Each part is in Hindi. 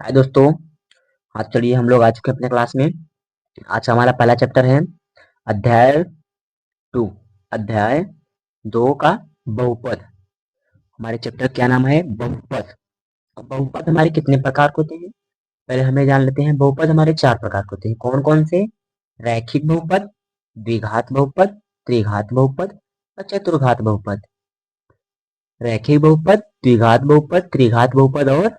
हाय दोस्तों। आज चलिए हम लोग आ चुके हैं अपने क्लास में। आज का हमारा पहला चैप्टर है अध्याय 2, अध्याय 2 का बहुपद। हमारे चैप्टर क्या नाम है? बहुपद। अब बहुपद हमारे कितने प्रकार के होते हैं पहले हमें जान लेते हैं। बहुपद हमारे 4 प्रकार के होते हैं। कौन कौन से? रैखिक बहुपद, द्विघात बहुपद, त्रिघात बहुपद और चतुर्घात बहुपद। रैखिक बहुपद, द्विघात बहुपद, त्रिघात बहुपद और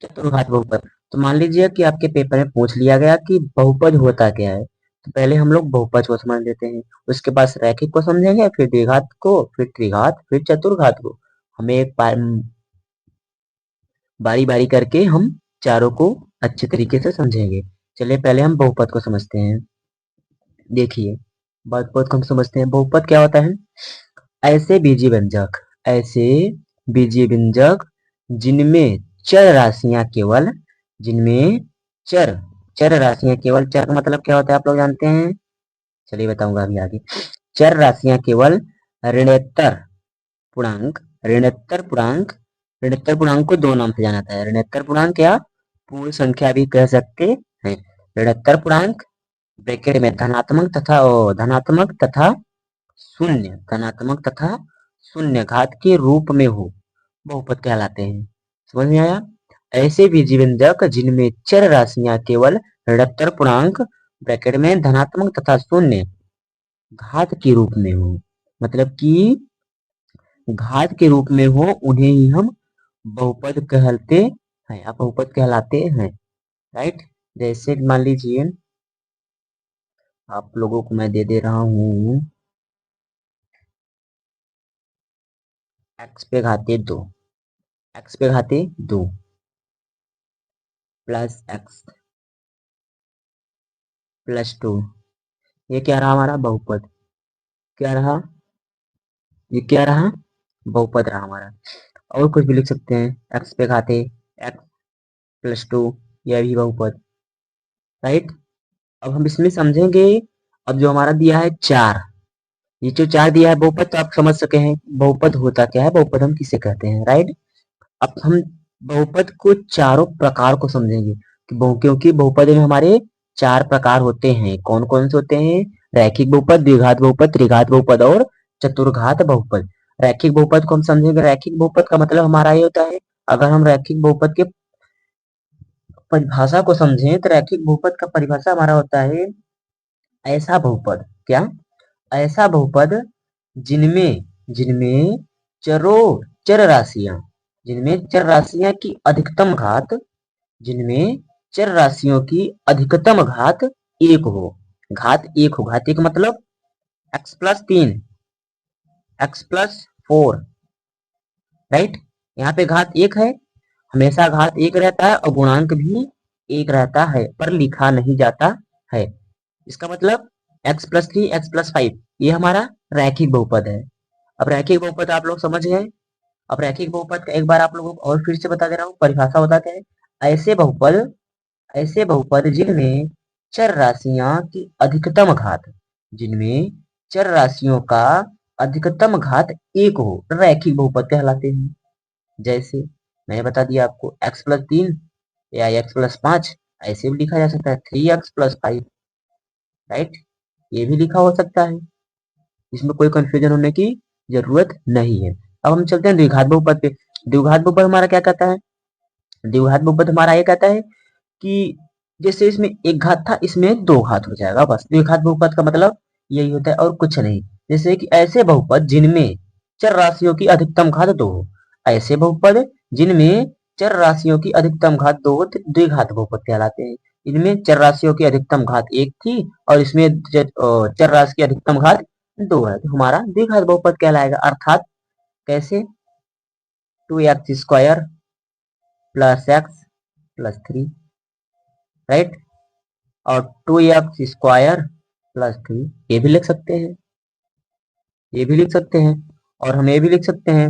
चतुर्घात बहुपद। तो मान लीजिए कि आपके पेपर में पूछ लिया गया कि बहुपद होता क्या है, तो पहले हम लोग बहुपद को समझ लेते हैं। उसके बाद रैखिक को समझेंगे, फिर द्विघात को, फिर त्रिघात, फिर चतुर्घात को। हमें एक बारी बारी करके हम चारों को अच्छे तरीके से समझेंगे। चलिए पहले हम बहुपद को समझते हैं। देखिए, बहुपद को हम समझते हैं। बहुपद क्या होता है? ऐसे बीजीय व्यंजक, ऐसे बीजीय व्यंजक जिनमें चर राशियां केवल, जिनमें चर चर राशियां केवल, चर का मतलब क्या होता है आप लोग जानते हैं? चलिए बताऊंगा अभी आगे। चर राशियां केवल ऋणोत्तर पूर्णांक, ऋणोत्तर पूर्णांक, ऋणोत्तर पूर्णांक को दो नाम से जाना जाता है। ऋणोत्तर पूर्णांक या पूर्ण संख्या भी कह सकते हैं। ऋणोत्तर पूर्णांक ब्रैकेट में धनात्मक तथा धनात्मक तथा शून्य, धनात्मक तथा शून्य घात के रूप में हो, बहुपद कहलाते हैं। समझ में आया? ऐसे बीजीय व्यंजक जिनमें चर राशियां केवल ऋणोत्तर पूर्णांक ब्रैकेट में धनात्मक तथा शून्य घात के रूप में हो, मतलब कि घात के रूप में हो, उन्हें ही हम बहुपद कहते हैं, आप बहुपद कहलाते हैं। राइट? जैसे मान लीजिए आप लोगों को मैं दे दे रहा हूं एक्स पे घाते 2, एक्स पे घाते 2 प्लस एक्स प्लस 2। ये क्या रहा? हमारा बहुपद। क्या रहा? ये क्या रहा? बहुपद रहा हमारा। और कुछ भी लिख सकते हैं, एक्स पे घाते एक्स प्लस 2, यह भी बहुपद। राइट? अब हम इसमें समझेंगे। अब जो हमारा दिया है 4, ये जो 4 दिया है बहुपद, तो आप समझ सके हैं बहुपद होता क्या है, बहुपद हम किसे कहते हैं। राइट? अब हम बहुपद को चारों प्रकार को समझेंगे कि क्योंकि बहुपद में हमारे 4 प्रकार होते हैं। कौन कौन से होते हैं? रैखिक बहुपद, द्विघात बहुपद, त्रिघात बहुपद और चतुर्घात बहुपद। रैखिक बहुपद को हम समझेंगे। रैखिक बहुपद का मतलब हमारा ये होता है, अगर हम रैखिक बहुपद के परिभाषा को समझें तो रैखिक बहुपद का परिभाषा हमारा होता है ऐसा बहुपद। क्या? ऐसा बहुपद जिनमें जिनमें चरों चर राशियां, जिनमें चर राशियां की अधिकतम घात, जिनमें चर राशियों की अधिकतम घात एक हो। घात एक हो, घात एक मतलब x plus 3, x plus 4। Right? यहाँ पे घात एक है, हमेशा घात एक रहता है और गुणांक भी एक रहता है, पर लिखा नहीं जाता है। इसका मतलब x+3, x+5 ये हमारा रैखिक बहुपद है। अब रैखिक बहुपद आप लोग समझ गए। अब रैखिक बहुपद का एक बार आप लोगों को और फिर से बता दे रहा हूँ, परिभाषा होता क्या है। ऐसे बहुपद, ऐसे बहुपद जिनमें चर राशियां की अधिकतम घात, जिनमें चर राशियों का अधिकतम घात एक हो, रैखिक बहुपद कहलाते हैं। जैसे मैंने बता दिया आपको x+3 या x+5, ऐसे भी लिखा जा सकता है 3x+5। राइट? ये भी लिखा हो सकता है, इसमें कोई कंफ्यूजन होने की जरूरत नहीं है। अब हम चलते हैं द्विघात बहुपद पे। द्विघात बहुपद हमारा क्या कहता है? द्विघात बहुपद हमारा ये कहता है कि जैसे इसमें एक घात था, इसमें दो घात हो जाएगा, बस। द्विघात बहुपद का मतलब यही होता है और कुछ नहीं। जैसे कि ऐसे बहुपद जिनमें चर राशियों की अधिकतम घात 2 हो, ऐसे बहुपद जिनमें चर राशियों की अधिकतम घात 2 हो तो द्विघात बहुपद कहलाते हैं। इनमें चर राशियों की अधिकतम घात 1 थी और इसमें चर राशि की अधिकतम घात 2 है, तो हमारा द्विघात बहुपद कहलाएगा। अर्थात कैसे? 2x² plus x plus 3। Right? और 2x² प्लस 3 ये भी लिख सकते हैं, ये भी लिख सकते हैं। और हम ये भी लिख सकते हैं,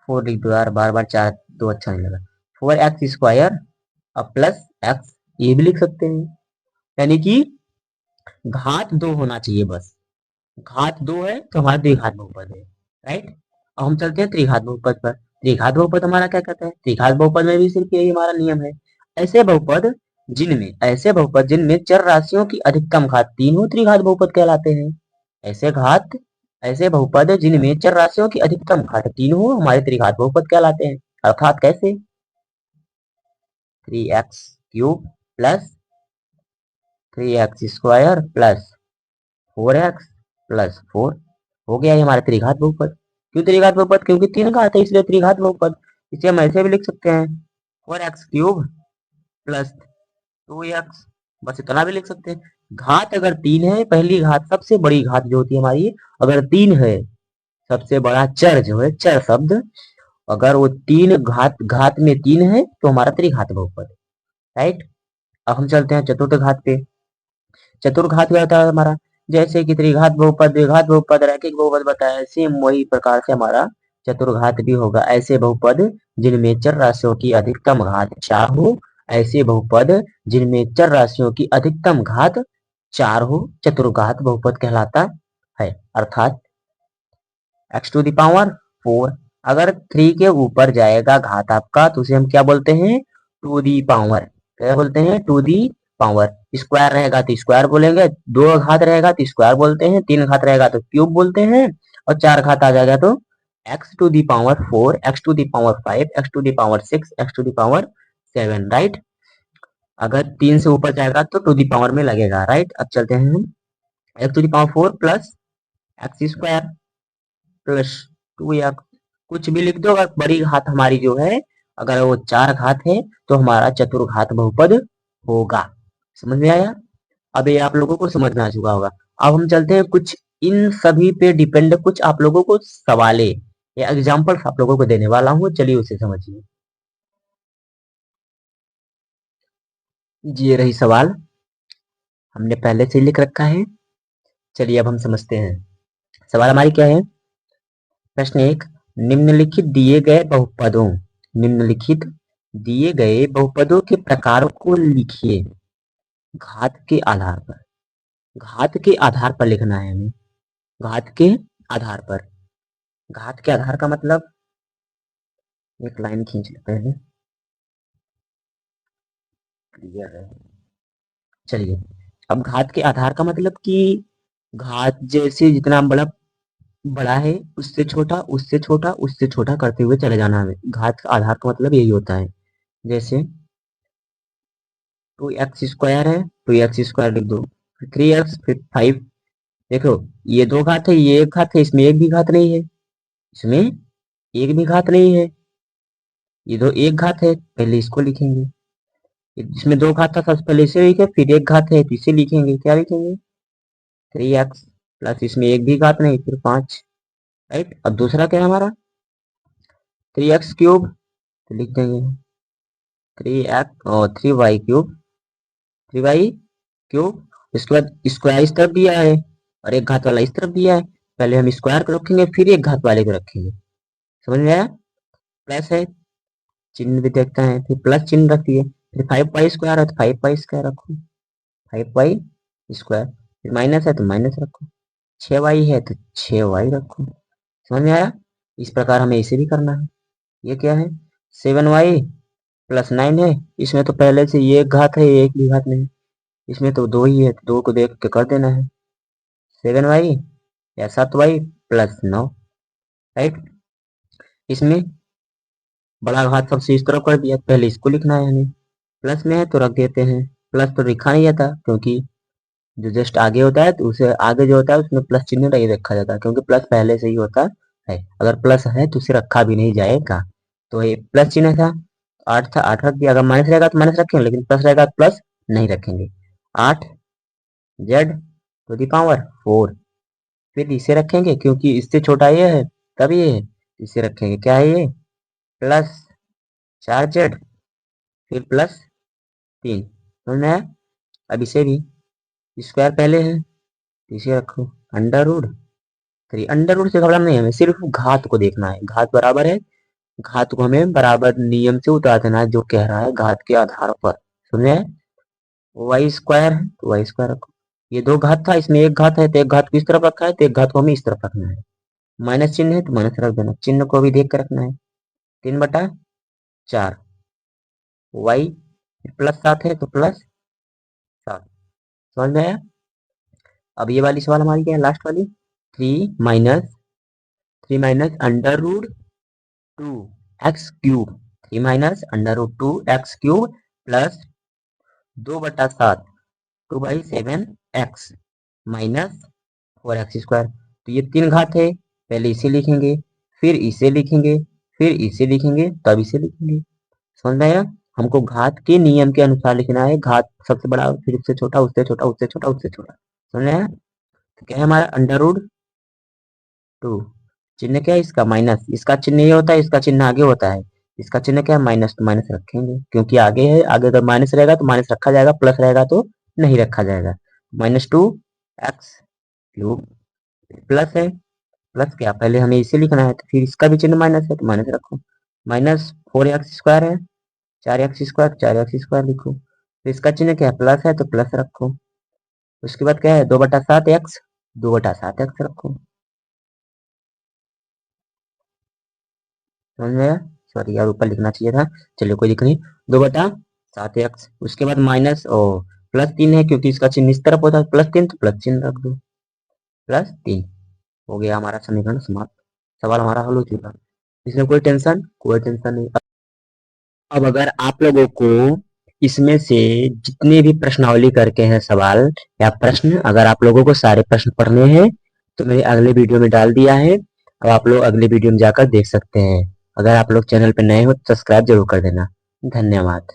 4 लिख दो यार, बार बार 4 दो अच्छा नहीं लगा। 4x² और प्लस एक्स ये भी लिख सकते हैं। यानी कि घात 2 होना चाहिए बस। घात 2 है तो हमारा द्विघात बहुपद है। राइट? अब हम चलते हैं त्रिघात बहुपद पर। त्रिघात बहुपद हमारा क्या कहता है, त्रिघात बहुपद में भी सिर्फ यही हमारा नियम है। ऐसे बहुपद जिनमें चर राशियों की अधिकतम घात 3 हो त्रिघात बहुपद कहलाते हैं। ऐसे घात ऐसे बहुपद जिनमें चर राशियों की अधिकतम घात 3 हो हमारे त्रिघात बहुपद कहलाते हैं। अर्थात कैसे, 3x³ plus 3x² plus 4x+4 हो गया ये हमारा त्रिघात बहुपद। क्यों त्रिघात बहुपद, क्योंकि 3 घात है इसलिए त्रिघात बहुपद। इसे हम ऐसे भी लिख सकते हैं 4x³ प्लस 2x, बस इतना भी लिख सकते हैं। घात अगर 3 है, पहली घात सबसे बड़ी घात जो होती है हमारी, अगर 3 है, सबसे बड़ा चर जो है, चर शब्द अगर वो 3 घात में 3 है तो हमारा त्रिघात बहुपद, राइट। अब हम चलते हैं चतुर्थ घात पे। चतुर्घात क्या होता है हमारा, जैसे कि त्रिघात बहुपद, द्विघात बहुपद, रैखिक बहुपद बताया, सेम वही प्रकार से हमारा चतुर्घात भी होगा। ऐसे बहुपद जिनमें चर राशियों की अधिकतम घात 4 हो, ऐसे बहुपद जिनमें चर राशियों की अधिकतम घात 4 हो चतुर्घात बहुपद कहलाता है। अर्थात x⁴ अगर 3 के ऊपर जाएगा घात आपका तो उसे हम क्या बोलते हैं, टू दी पावर। क्या बोलते हैं, टू दी पावर। स्क्वायर रहेगा तो स्क्वायर बोलेंगे, 2 घात रहेगा तो स्क्वायर बोलते हैं, 3 घात रहेगा तो क्यूब बोलते हैं, और 4 घात आ जाएगा तो x⁴, x⁵, x⁶, x⁴ right. अगर 3 से ऊपर जाएगा तो टू दी पावर में लगेगा, राइट। अब चलते हैं हम x⁴ plus x² plus 2x, कुछ भी लिख दो। अगर बड़ी घात हमारी जो है अगर वो 4 घात है तो हमारा चतुर्घात बहुपद होगा। समझ में आया, अब ये आप लोगों को समझ में आ चुका होगा। अब हम चलते हैं कुछ इन सभी पे डिपेंड कुछ आप लोगों को सवाले या एग्जाम्पल्स आप लोगों को देने वाला हूँ, चलिए उसे समझिए। ये रही सवाल, हमने पहले से लिख रखा है। चलिए अब हम समझते हैं सवाल हमारी क्या है। प्रश्न 1, निम्नलिखित दिए गए बहुपदों निम्नलिखित दिए गए बहुपदों के प्रकारों को लिखिए। घात के आधार पर, घात के आधार पर लिखना है हमें। घात के आधार पर, घात के आधार का मतलब, एक लाइन खींच लेते हैं, क्लियर है। चलिए, अब घात के आधार का मतलब कि घात जैसे जितना बड़ा बड़ा है उससे छोटा, उससे छोटा, उससे छोटा करते हुए चले जाना हमें। घात का आधार का मतलब यही होता है। जैसे 2x² है, 2x² लिख दो, 3x, फिर 5। देखो, ये 2 घात है, ये 1 घात है, इसमें एक भी घात नहीं है, इसमें एक भी घात नहीं है। ये 2 1 घात है, पहले इसको लिखेंगे। इसमें 2 घात था, सबसे पहले इसे लिखे, फिर 1 घात है तो इसे लिखेंगे। क्या लिखेंगे, 3x प्लस, इसमें एक भी घात नहीं, फिर 5, राइट। अब दूसरा क्या है हमारा, 3x³ तो लिख देंगे 3x और 3y³, 3y³। इसके बाद स्क्वायर इस तरफ दिया है और एक घात वाला इस तरफ दिया है, पहले हम स्क्वायर को रखेंगे फिर एक घात वाले को रखेंगे। समझ में आया, प्लस है, चिन्ह भी देखते हैं, फिर प्लस चिन्ह रख दिए, फिर 5y² है तो 5y² रखो, 5y², फिर माइनस है तो माइनस रखो, 6y है तो 6y रखो। समझ में आया, इस प्रकार हमें इसे भी करना है। ये क्या है, 7y+9 है, इसमें तो पहले से ये एक घात है, ये एक भी घात नहीं, इसमें तो 2 ही है तो 2 को देख के कर देना है, 7y या 7y+9, राइट। इसमें बड़ा घात सबसे इस तरफ कर दिया, पहले इसको लिखना है हमें, प्लस में है तो रख देते हैं। प्लस तो लिखा नहीं जाता क्योंकि जो जस्ट आगे होता है तो उसे आगे जो होता है उसमें प्लस चिन्ह नहीं रखा जाता, क्योंकि प्लस पहले से ही होता है। अगर प्लस है तो उसे रखा भी नहीं जाएगा। तो ये प्लस चिन्ह था, 8 था, 8 रख दिया। अगर माइनस रहेगा तो माइनस रखेंगे, लेकिन प्लस रहेगा तो प्लस नहीं रखेंगे। 8z⁴, फिर इसे रखेंगे क्योंकि इससे छोटा ये है तब ये है, इसे रखेंगे। क्या है ये, प्लस 4z, फिर प्लस 3। समझ में आया। अब इसे भी स्क्वायर पहले है तो इसे रखो, √3। अंडर रूट से घबराना नहीं, हमें सिर्फ घात को देखना है। घात बराबर है, घात को हमें बराबर नियम से उतार देना है जो कह रहा है घात के आधार पर। सुनिए, y² है तो y² रखो। ये 2 घात था, इसमें एक घात है तो एक घात को इस तरफ रखा है तो एक घात को हमें इस तरफ रखना है। माइनस चिन्ह है तो माइनस रख देना, चिन्ह को भी देख कर रखना है। 3/4 y +7 है तो +7। समझ में आया? अब ये वाली सवाल हमारी क्या है, लास्ट वाली, 3 - 2x³, 3 - √2x³ plus 2/7 2/7x minus 4x²। तो ये 3 घात है, पहले इसे लिखेंगे, फिर इसे लिखेंगे, फिर इसे लिखेंगे, तब इसे लिखेंगे। समझ में आया? हमको घात के नियम के अनुसार लिखना है, घात सबसे बड़ा, फिर उससे छोटा, उससे छोटा, उससे छोटा, उससे छोटा। समझ में आया? तो क्या है हमारा √2, चिन्ह क्या है इसका, माइनस, इसका चिन्ह ये होता है, इसका चिन्ह आगे होता है, इसका चिन्ह क्या है, माइनस, तो माइनस रखेंगे क्योंकि आगे है, आगे अगर माइनस रहेगा तो माइनस रखा जाएगा, प्लस रहेगा तो नहीं रखा जाएगा। -2x³ प्लस है, प्लस क्या, पहले हमें इसे लिखना है तो फिर इसका भी चिन्ह माइनस है तो माइनस रखो, -4x² है, 4x², 4x² लिखो, तो इसका चिन्ह क्या है, प्लस है तो प्लस रखो। उसके बाद क्या है, 2/7x, 2/7x रखो। समझ में आया? सॉरी यार, ऊपर लिखना चाहिए था, चलिए कोई दिक्कत नहीं। 2/7x, उसके बाद माइनस और +3 है क्योंकि इसका चिन्ह इस तरफ होता है, +3 तो प्लस चिन्ह रख दो, +3 हो गया हमारा समीकरण समाप्त। सवाल हमारा हल हो चुका। इसमें कोई टेंशन नहीं। अब अगर आप लोगों को इसमें से जितने भी प्रश्नावली करके हैं सवाल या प्रश्न, अगर आप लोगों को सारे प्रश्न पढ़ने हैं तो मेरे अगले वीडियो में डाल दिया है, अब आप लोग अगले वीडियो में जाकर देख सकते हैं। अगर आप लोग चैनल पर नए हो तो सब्सक्राइब जरूर कर देना। धन्यवाद।